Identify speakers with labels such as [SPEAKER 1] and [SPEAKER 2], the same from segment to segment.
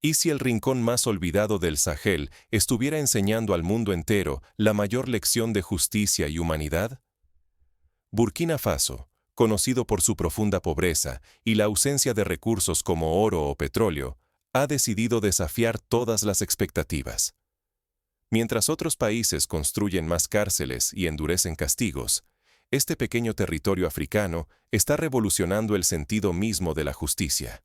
[SPEAKER 1] ¿Y si el rincón más olvidado del Sahel estuviera enseñando al mundo entero la mayor lección de justicia y humanidad? Burkina Faso, conocido por su profunda pobreza y la ausencia de recursos como oro o petróleo, ha decidido desafiar todas las expectativas. Mientras otros países construyen más cárceles y endurecen castigos, este pequeño territorio africano está revolucionando el sentido mismo de la justicia.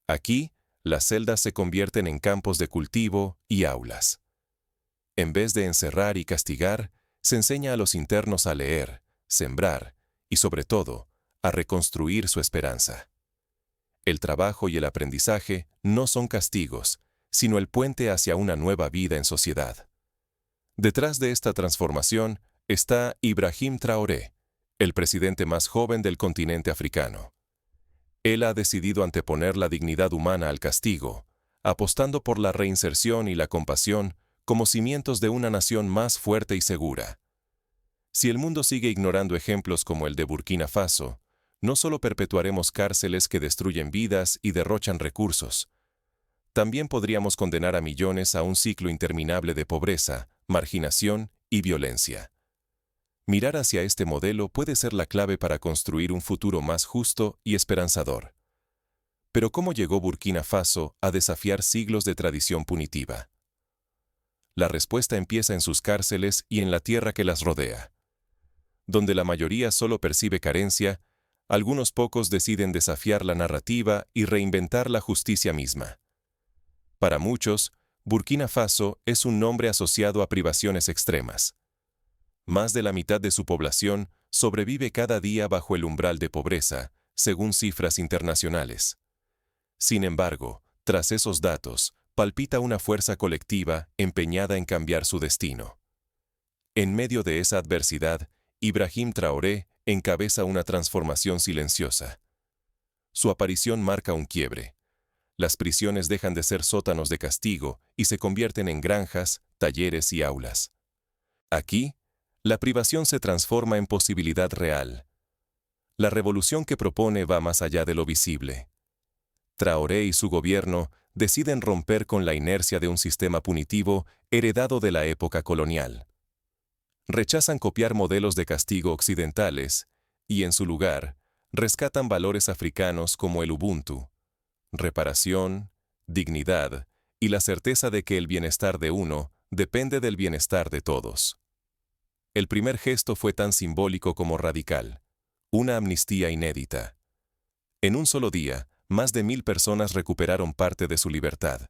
[SPEAKER 1] Aquí, las celdas se convierten en campos de cultivo y aulas. En vez de encerrar y castigar, se enseña a los internos a leer, sembrar y, sobre todo, a reconstruir su esperanza. El trabajo y el aprendizaje no son castigos, sino el puente hacia una nueva vida en sociedad. Detrás de esta transformación está Ibrahim Traoré, el presidente más joven del continente africano. Él ha decidido anteponer la dignidad humana al castigo, apostando por la reinserción y la compasión como cimientos de una nación más fuerte y segura. Si el mundo sigue ignorando ejemplos como el de Burkina Faso, no solo perpetuaremos cárceles que destruyen vidas y derrochan recursos, también podríamos condenar a millones a un ciclo interminable de pobreza, marginación y violencia. Mirar hacia este modelo puede ser la clave para construir un futuro más justo y esperanzador. Pero ¿cómo llegó Burkina Faso a desafiar siglos de tradición punitiva? La respuesta empieza en sus cárceles y en la tierra que las rodea. Donde la mayoría solo percibe carencia, algunos pocos deciden desafiar la narrativa y reinventar la justicia misma. Para muchos, Burkina Faso es un nombre asociado a privaciones extremas. Más de la mitad de su población sobrevive cada día bajo el umbral de pobreza, según cifras internacionales. Sin embargo, tras esos datos, palpita una fuerza colectiva empeñada en cambiar su destino. En medio de esa adversidad, Ibrahim Traoré encabeza una transformación silenciosa. Su aparición marca un quiebre. Las prisiones dejan de ser sótanos de castigo y se convierten en granjas, talleres y aulas. Aquí, la privación se transforma en posibilidad real. La revolución que propone va más allá de lo visible. Traoré y su gobierno deciden romper con la inercia de un sistema punitivo heredado de la época colonial. Rechazan copiar modelos de castigo occidentales y, en su lugar, rescatan valores africanos como el Ubuntu, reparación, dignidad y la certeza de que el bienestar de uno depende del bienestar de todos. El primer gesto fue tan simbólico como radical, una amnistía inédita. En un solo día, más de 1000 personas recuperaron parte de su libertad.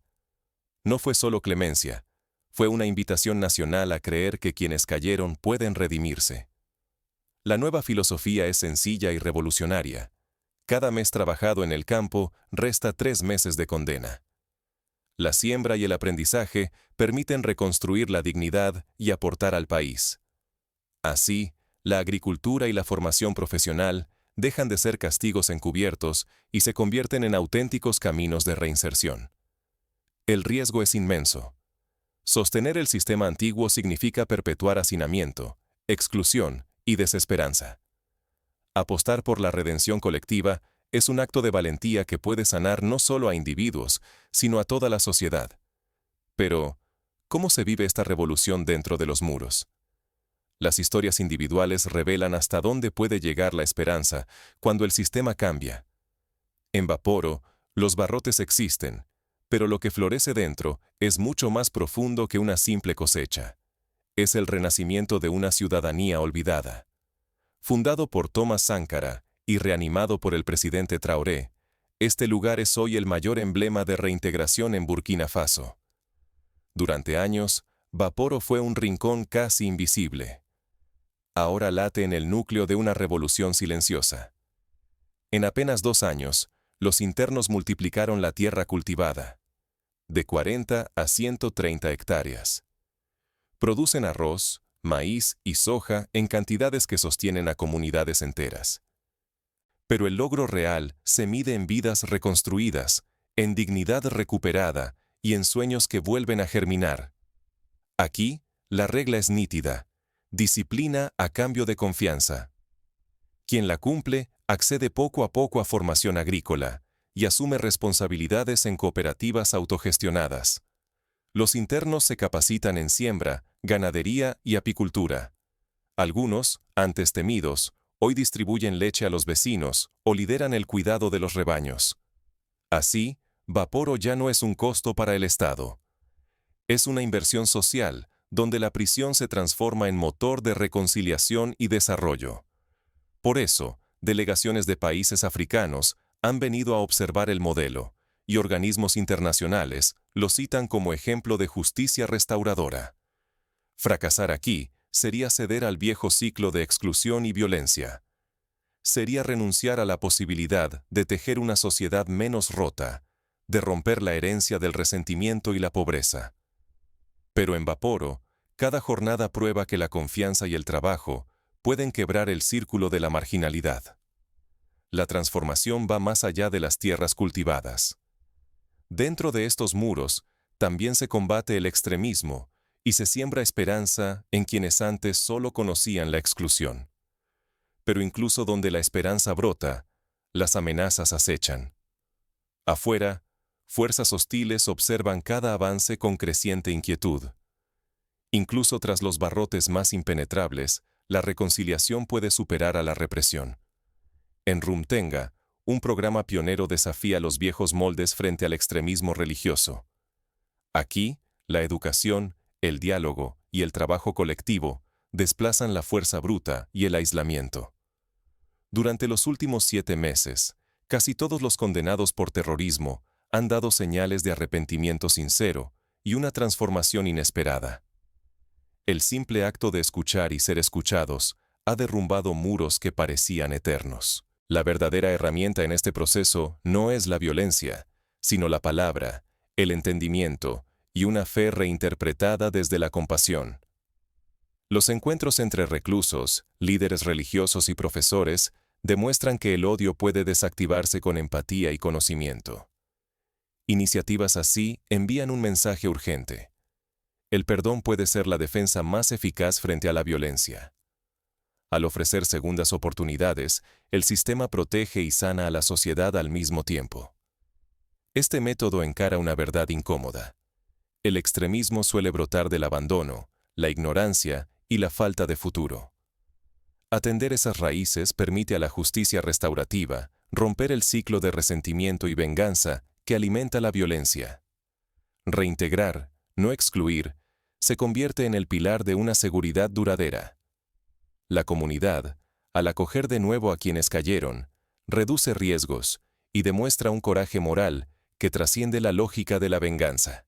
[SPEAKER 1] No fue solo clemencia, fue una invitación nacional a creer que quienes cayeron pueden redimirse. La nueva filosofía es sencilla y revolucionaria. Cada mes trabajado en el campo resta 3 meses de condena. La siembra y el aprendizaje permiten reconstruir la dignidad y aportar al país. Así, la agricultura y la formación profesional dejan de ser castigos encubiertos y se convierten en auténticos caminos de reinserción. El riesgo es inmenso. Sostener el sistema antiguo significa perpetuar hacinamiento, exclusión y desesperanza. Apostar por la redención colectiva es un acto de valentía que puede sanar no solo a individuos, sino a toda la sociedad. Pero, ¿cómo se vive esta revolución dentro de los muros? Las historias individuales revelan hasta dónde puede llegar la esperanza cuando el sistema cambia. En Vaporo, los barrotes existen, pero lo que florece dentro es mucho más profundo que una simple cosecha. Es el renacimiento de una ciudadanía olvidada. Fundado por Thomas Sankara y reanimado por el presidente Traoré, este lugar es hoy el mayor emblema de reintegración en Burkina Faso. Durante años, Vaporo fue un rincón casi invisible. Ahora late en el núcleo de una revolución silenciosa. En apenas 2 años, los internos multiplicaron la tierra cultivada, de 40 a 130 hectáreas. Producen arroz, maíz y soja en cantidades que sostienen a comunidades enteras. Pero el logro real se mide en vidas reconstruidas, en dignidad recuperada y en sueños que vuelven a germinar. Aquí, la regla es nítida: disciplina a cambio de confianza. Quien la cumple accede poco a poco a formación agrícola, y asume responsabilidades en cooperativas autogestionadas. Los internos se capacitan en siembra, ganadería y apicultura. Algunos, antes temidos, hoy distribuyen leche a los vecinos o lideran el cuidado de los rebaños. Así, Vaporo ya no es un costo para el Estado. Es una inversión social, donde la prisión se transforma en motor de reconciliación y desarrollo. Por eso, delegaciones de países africanos han venido a observar el modelo, y organismos internacionales lo citan como ejemplo de justicia restauradora. Fracasar aquí sería ceder al viejo ciclo de exclusión y violencia. Sería renunciar a la posibilidad de tejer una sociedad menos rota, de romper la herencia del resentimiento y la pobreza. Pero en Vaporo, cada jornada prueba que la confianza y el trabajo pueden quebrar el círculo de la marginalidad. La transformación va más allá de las tierras cultivadas. Dentro de estos muros, también se combate el extremismo y se siembra esperanza en quienes antes solo conocían la exclusión. Pero incluso donde la esperanza brota, las amenazas acechan. Afuera, fuerzas hostiles observan cada avance con creciente inquietud. Incluso tras los barrotes más impenetrables, la reconciliación puede superar a la represión. En Rumtenga, un programa pionero desafía los viejos moldes frente al extremismo religioso. Aquí, la educación, el diálogo y el trabajo colectivo desplazan la fuerza bruta y el aislamiento. Durante los últimos 7 meses, casi todos los condenados por terrorismo han dado señales de arrepentimiento sincero y una transformación inesperada. El simple acto de escuchar y ser escuchados ha derrumbado muros que parecían eternos. La verdadera herramienta en este proceso no es la violencia, sino la palabra, el entendimiento y una fe reinterpretada desde la compasión. Los encuentros entre reclusos, líderes religiosos y profesores demuestran que el odio puede desactivarse con empatía y conocimiento. Iniciativas así envían un mensaje urgente. El perdón puede ser la defensa más eficaz frente a la violencia. Al ofrecer segundas oportunidades, el sistema protege y sana a la sociedad al mismo tiempo. Este método encara una verdad incómoda. El extremismo suele brotar del abandono, la ignorancia y la falta de futuro. Atender esas raíces permite a la justicia restaurativa romper el ciclo de resentimiento y venganza que alimenta la violencia. Reintegrar, no excluir, se convierte en el pilar de una seguridad duradera. La comunidad, al acoger de nuevo a quienes cayeron, reduce riesgos y demuestra un coraje moral que trasciende la lógica de la venganza.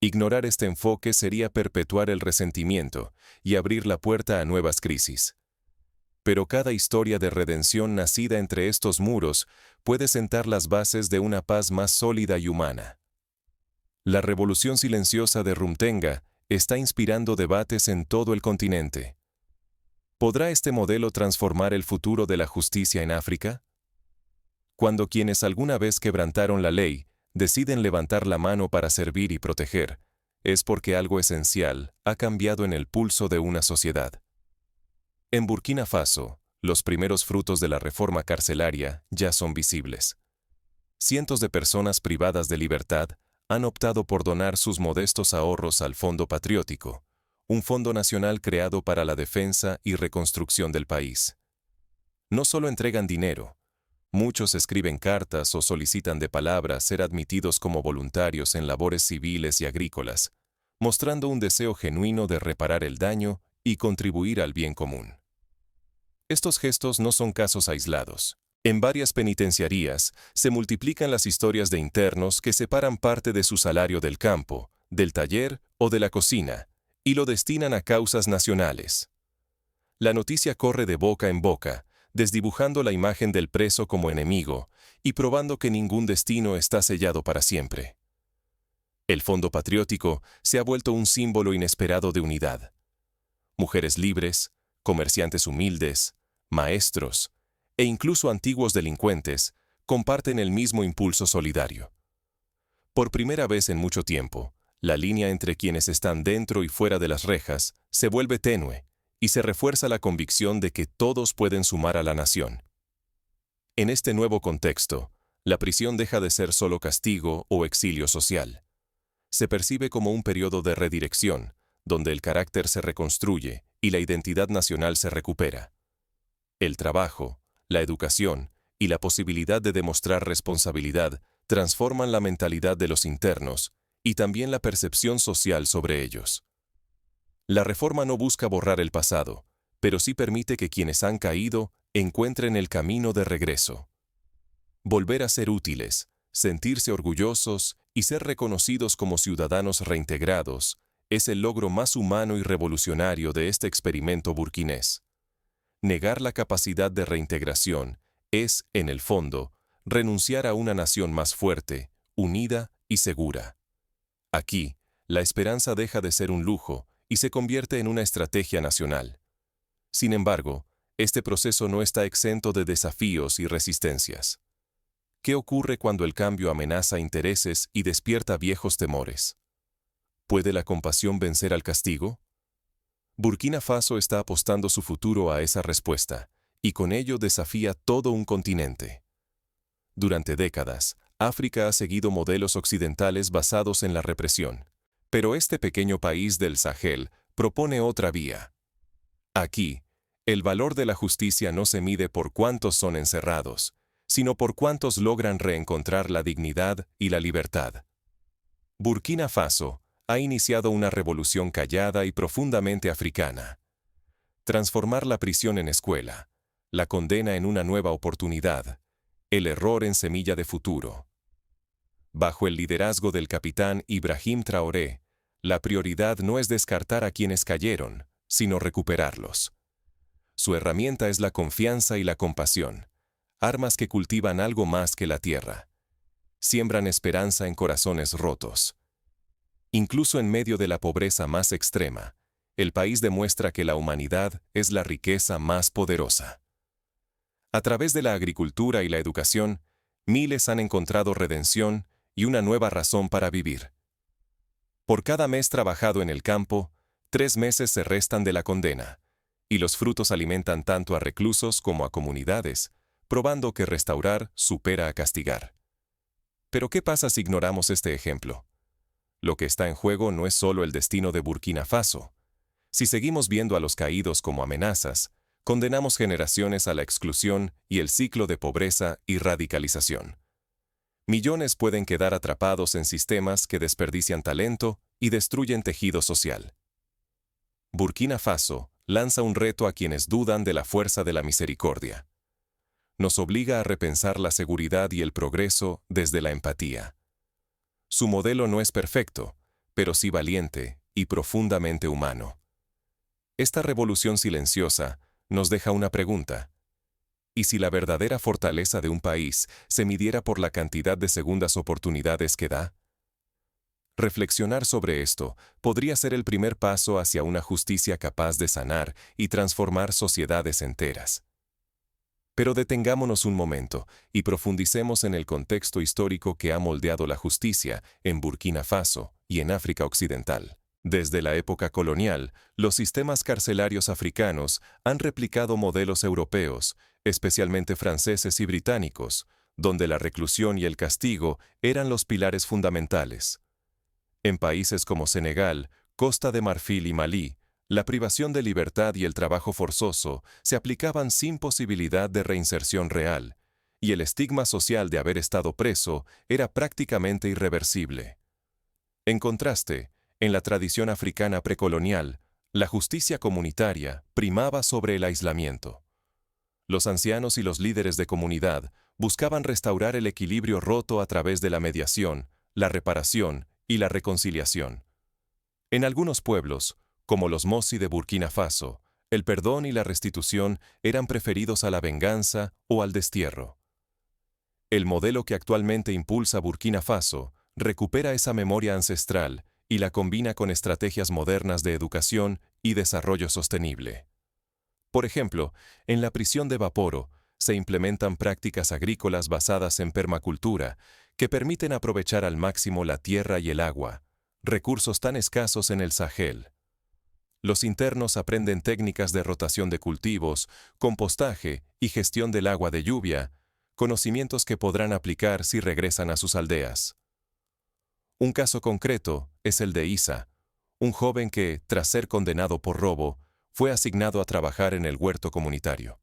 [SPEAKER 1] Ignorar este enfoque sería perpetuar el resentimiento y abrir la puerta a nuevas crisis. Pero cada historia de redención nacida entre estos muros puede sentar las bases de una paz más sólida y humana. La revolución silenciosa de Rumtenga está inspirando debates en todo el continente. ¿Podrá este modelo transformar el futuro de la justicia en África? Cuando quienes alguna vez quebrantaron la ley deciden levantar la mano para servir y proteger, es porque algo esencial ha cambiado en el pulso de una sociedad. En Burkina Faso, los primeros frutos de la reforma carcelaria ya son visibles. Cientos de personas privadas de libertad han optado por donar sus modestos ahorros al Fondo Patriótico, un fondo nacional creado para la defensa y reconstrucción del país. No solo entregan dinero, muchos escriben cartas o solicitan de palabra ser admitidos como voluntarios en labores civiles y agrícolas, mostrando un deseo genuino de reparar el daño y contribuir al bien común. Estos gestos no son casos aislados. En varias penitenciarías se multiplican las historias de internos que separan parte de su salario del campo, del taller o de la cocina, y lo destinan a causas nacionales. La noticia corre de boca en boca, desdibujando la imagen del preso como enemigo y probando que ningún destino está sellado para siempre. El Fondo Patriótico se ha vuelto un símbolo inesperado de unidad. Mujeres libres, comerciantes humildes, maestros e incluso antiguos delincuentes comparten el mismo impulso solidario. Por primera vez en mucho tiempo, la línea entre quienes están dentro y fuera de las rejas se vuelve tenue y se refuerza la convicción de que todos pueden sumar a la nación. En este nuevo contexto, La prisión deja de ser solo castigo o exilio social. Se percibe como un periodo de redirección, donde el carácter se reconstruye y la identidad nacional se recupera. El trabajo, la educación y la posibilidad de demostrar responsabilidad transforman la mentalidad de los internos y también la percepción social sobre ellos. La reforma no busca borrar el pasado, pero sí permite que quienes han caído encuentren el camino de regreso. Volver a ser útiles, sentirse orgullosos y ser reconocidos como ciudadanos reintegrados es el logro más humano y revolucionario de este experimento burkinés. Negar la capacidad de reintegración es, en el fondo, renunciar a una nación más fuerte, unida y segura. Aquí, la esperanza deja de ser un lujo y se convierte en una estrategia nacional. Sin embargo, este proceso no está exento de desafíos y resistencias. ¿Qué ocurre cuando el cambio amenaza intereses y despierta viejos temores? ¿Puede la compasión vencer al castigo? Burkina Faso está apostando su futuro a esa respuesta, y con ello desafía todo un continente. Durante décadas, África ha seguido modelos occidentales basados en la represión, pero este pequeño país del Sahel propone otra vía. Aquí, el valor de la justicia no se mide por cuántos son encerrados, sino por cuántos logran reencontrar la dignidad y la libertad. Burkina Faso ha iniciado una revolución callada y profundamente africana. Transformar la prisión en escuela, la condena en una nueva oportunidad, el error en semilla de futuro. Bajo el liderazgo del capitán Ibrahim Traoré, la prioridad no es descartar a quienes cayeron, sino recuperarlos. Su herramienta es la confianza y la compasión, armas que cultivan algo más que la tierra. Siembran esperanza en corazones rotos. Incluso en medio de la pobreza más extrema, el país demuestra que la humanidad es la riqueza más poderosa. A través de la agricultura y la educación, miles han encontrado redención y una nueva razón para vivir. Por cada mes trabajado en el campo, 3 meses se restan de la condena, y los frutos alimentan tanto a reclusos como a comunidades, probando que restaurar supera a castigar. Pero ¿qué pasa si ignoramos este ejemplo? Lo que está en juego no es solo el destino de Burkina Faso. Si seguimos viendo a los caídos como amenazas, condenamos generaciones a la exclusión y el ciclo de pobreza y radicalización. Millones pueden quedar atrapados en sistemas que desperdician talento y destruyen tejido social. Burkina Faso lanza un reto a quienes dudan de la fuerza de la misericordia. Nos obliga a repensar la seguridad y el progreso desde la empatía. Su modelo no es perfecto, pero sí valiente y profundamente humano. Esta revolución silenciosa nos deja una pregunta. ¿Y si la verdadera fortaleza de un país se midiera por la cantidad de segundas oportunidades que da? Reflexionar sobre esto podría ser el primer paso hacia una justicia capaz de sanar y transformar sociedades enteras. Pero detengámonos un momento y profundicemos en el contexto histórico que ha moldeado la justicia en Burkina Faso y en África Occidental. Desde la época colonial, los sistemas carcelarios africanos han replicado modelos europeos, especialmente franceses y británicos, donde la reclusión y el castigo eran los pilares fundamentales. En países como Senegal, Costa de Marfil y Malí, la privación de libertad y el trabajo forzoso se aplicaban sin posibilidad de reinserción real, y el estigma social de haber estado preso era prácticamente irreversible. En contraste, en la tradición africana precolonial, la justicia comunitaria primaba sobre el aislamiento. Los ancianos y los líderes de comunidad buscaban restaurar el equilibrio roto a través de la mediación, la reparación y la reconciliación. En algunos pueblos, como los Mossi de Burkina Faso, el perdón y la restitución eran preferidos a la venganza o al destierro. El modelo que actualmente impulsa Burkina Faso recupera esa memoria ancestral y la combina con estrategias modernas de educación y desarrollo sostenible. Por ejemplo, en la prisión de Baporo se implementan prácticas agrícolas basadas en permacultura que permiten aprovechar al máximo la tierra y el agua, recursos tan escasos en el Sahel. Los internos aprenden técnicas de rotación de cultivos, compostaje y gestión del agua de lluvia, conocimientos que podrán aplicar si regresan a sus aldeas. Un caso concreto es el de Isa, un joven que, tras ser condenado por robo, fue asignado a trabajar en el huerto comunitario.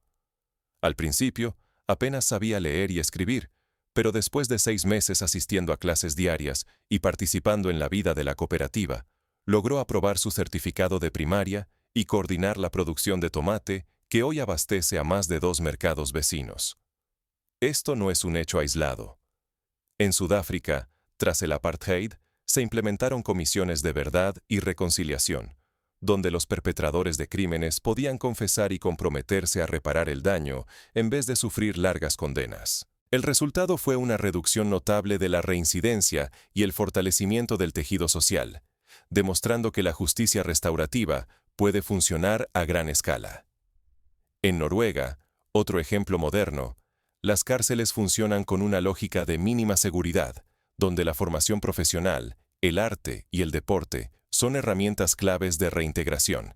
[SPEAKER 1] Al principio, apenas sabía leer y escribir, pero después de 6 meses asistiendo a clases diarias y participando en la vida de la cooperativa, logró aprobar su certificado de primaria y coordinar la producción de tomate que hoy abastece a más de 2 mercados vecinos. Esto no es un hecho aislado. En Sudáfrica, tras el apartheid, se implementaron comisiones de verdad y reconciliación, donde los perpetradores de crímenes podían confesar y comprometerse a reparar el daño en vez de sufrir largas condenas. El resultado fue una reducción notable de la reincidencia y el fortalecimiento del tejido social, demostrando que la justicia restaurativa puede funcionar a gran escala. En Noruega, otro ejemplo moderno, las cárceles funcionan con una lógica de mínima seguridad, donde la formación profesional, el arte y el deporte son herramientas claves de reintegración.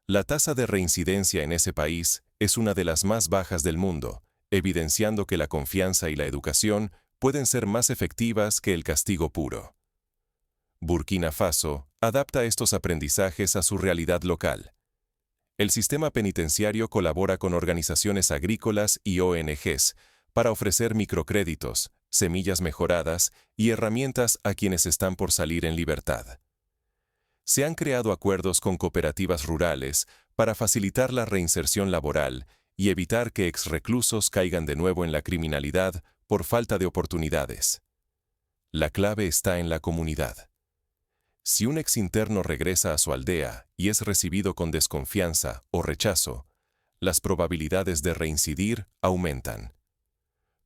[SPEAKER 1] La tasa de reincidencia en ese país es una de las más bajas del mundo, evidenciando que la confianza y la educación pueden ser más efectivas que el castigo puro. Burkina Faso adapta estos aprendizajes a su realidad local. El sistema penitenciario colabora con organizaciones agrícolas y ONGs para ofrecer microcréditos, semillas mejoradas y herramientas a quienes están por salir en libertad. Se han creado acuerdos con cooperativas rurales para facilitar la reinserción laboral y evitar que exreclusos caigan de nuevo en la criminalidad por falta de oportunidades. La clave está en la comunidad. Si un exinterno regresa a su aldea y es recibido con desconfianza o rechazo, las probabilidades de reincidir aumentan.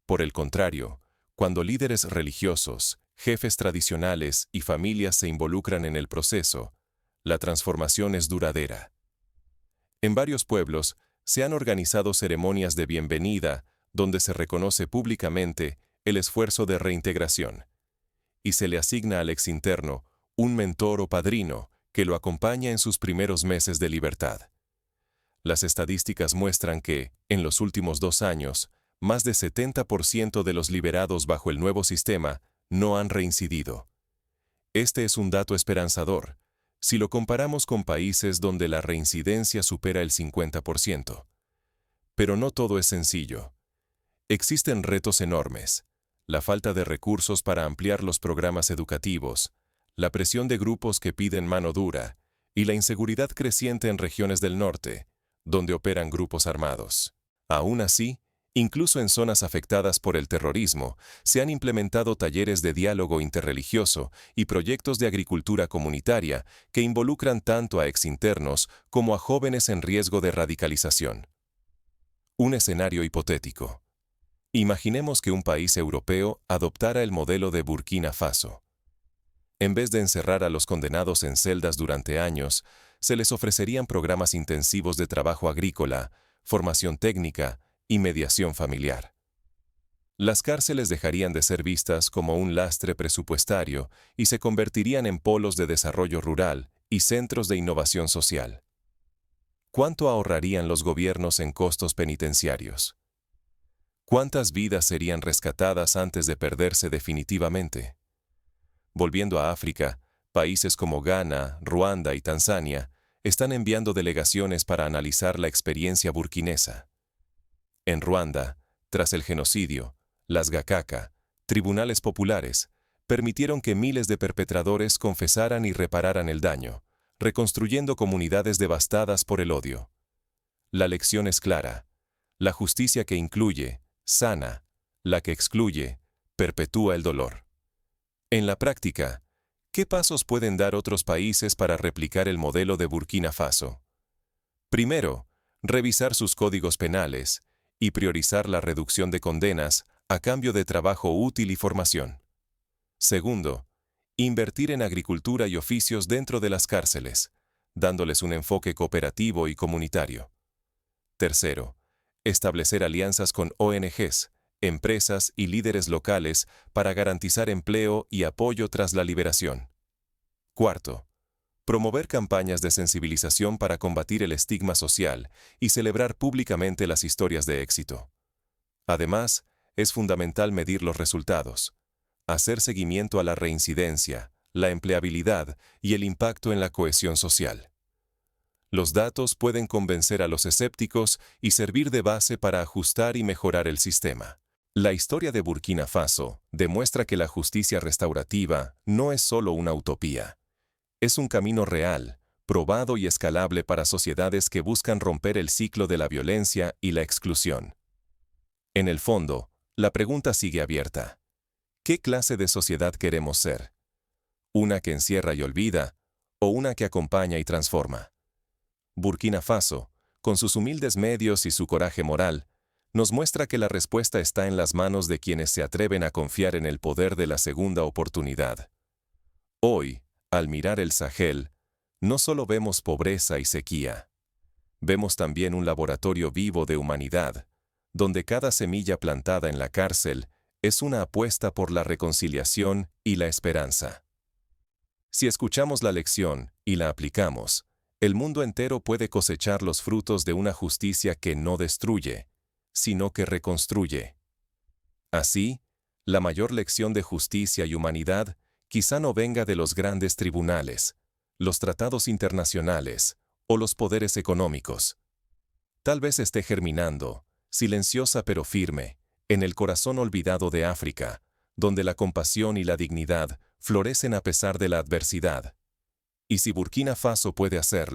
[SPEAKER 1] Por el contrario, cuando líderes religiosos, jefes tradicionales y familias se involucran en el proceso, la transformación es duradera. En varios pueblos se han organizado ceremonias de bienvenida donde se reconoce públicamente el esfuerzo de reintegración y se le asigna al exinterno un mentor o padrino que lo acompaña en sus primeros meses de libertad. Las estadísticas muestran que, en los últimos 2 años, más de 70% de los liberados bajo el nuevo sistema no han reincidido. Este es un dato esperanzador, si lo comparamos con países donde la reincidencia supera el 50%. Pero no todo es sencillo. Existen retos enormes: la falta de recursos para ampliar los programas educativos, la presión de grupos que piden mano dura y la inseguridad creciente en regiones del norte, donde operan grupos armados. Aún así, incluso en zonas afectadas por el terrorismo, se han implementado talleres de diálogo interreligioso y proyectos de agricultura comunitaria que involucran tanto a exinternos como a jóvenes en riesgo de radicalización. Un escenario hipotético. Imaginemos que un país europeo adoptara el modelo de Burkina Faso. En vez de encerrar a los condenados en celdas durante años, se les ofrecerían programas intensivos de trabajo agrícola, formación técnica y mediación familiar. Las cárceles dejarían de ser vistas como un lastre presupuestario y se convertirían en polos de desarrollo rural y centros de innovación social. ¿Cuánto ahorrarían los gobiernos en costos penitenciarios? ¿Cuántas vidas serían rescatadas antes de perderse definitivamente? Volviendo a África, países como Ghana, Ruanda y Tanzania están enviando delegaciones para analizar la experiencia burkinesa. En Ruanda, tras el genocidio, las Gakaka, tribunales populares, permitieron que miles de perpetradores confesaran y repararan el daño, reconstruyendo comunidades devastadas por el odio. La lección es clara: la justicia que incluye, sana; la que excluye, perpetúa el dolor. En la práctica, ¿qué pasos pueden dar otros países para replicar el modelo de Burkina Faso? Primero, revisar sus códigos penales y priorizar la reducción de condenas a cambio de trabajo útil y formación. Segundo, invertir en agricultura y oficios dentro de las cárceles, dándoles un enfoque cooperativo y comunitario. Tercero, establecer alianzas con ONGs, empresas y líderes locales para garantizar empleo y apoyo tras la liberación. Cuarto, promover campañas de sensibilización para combatir el estigma social y celebrar públicamente las historias de éxito. Además, es fundamental medir los resultados, hacer seguimiento a la reincidencia, la empleabilidad y el impacto en la cohesión social. Los datos pueden convencer a los escépticos y servir de base para ajustar y mejorar el sistema. La historia de Burkina Faso demuestra que la justicia restaurativa no es solo una utopía. Es un camino real, probado y escalable para sociedades que buscan romper el ciclo de la violencia y la exclusión. En el fondo, la pregunta sigue abierta. ¿Qué clase de sociedad queremos ser? ¿Una que encierra y olvida, o una que acompaña y transforma? Burkina Faso, con sus humildes medios y su coraje moral, nos muestra que la respuesta está en las manos de quienes se atreven a confiar en el poder de la segunda oportunidad. Hoy, al mirar el Sahel, no solo vemos pobreza y sequía. Vemos también un laboratorio vivo de humanidad, donde cada semilla plantada en la cárcel es una apuesta por la reconciliación y la esperanza. Si escuchamos la lección y la aplicamos, el mundo entero puede cosechar los frutos de una justicia que no destruye, sino que reconstruye. Así, la mayor lección de justicia y humanidad quizá no venga de los grandes tribunales, los tratados internacionales o los poderes económicos. Tal vez esté germinando, silenciosa pero firme, en el corazón olvidado de África, donde la compasión y la dignidad florecen a pesar de la adversidad. Y si Burkina Faso puede hacerlo,